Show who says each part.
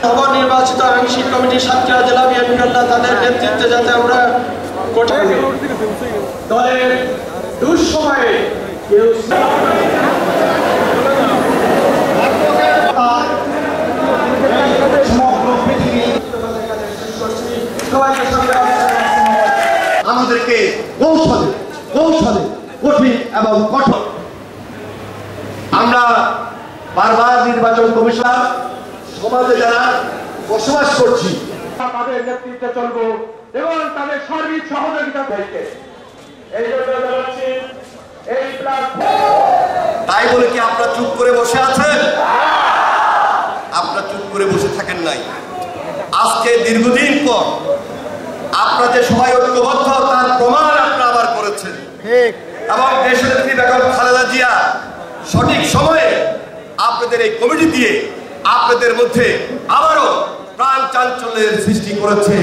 Speaker 1: নবনির্বাচিত আংশিক কমিটি সাতক্ষীরা জেলা বিএনপি তাদের নেতৃত্বে যাতে আমরা দলের দুঃসময়ে
Speaker 2: আমাদেরকে কৌশলে কৌশলে কঠিন এবং কঠোর আমরা বারবার নির্বাচন কমিশন সমাজে যারা বসবাস করছি
Speaker 1: তাদের নেতৃত্বে চলবো এবং তাদের সার্বিক সহযোগিতা থেকে এই জন্য জানাচ্ছি এই
Speaker 2: তাই বলে কি আপনারা চুপ করে বসে আছেন? আপনারা চুপ করে বসে থাকেন নাই। আজকে দীর্ঘদিন পর আপনারা যে সবাই ঐক্যবদ্ধ তার প্রমাণ আপনারা আবার করেছেন এবং দেশনেত্রী বেগম খালেদা জিয়া সঠিক সময়ে আপনাদের এই কমিটি দিয়ে আপনাদের মধ্যে আবারও প্রাণ চাঞ্চল্যের সৃষ্টি করেছে।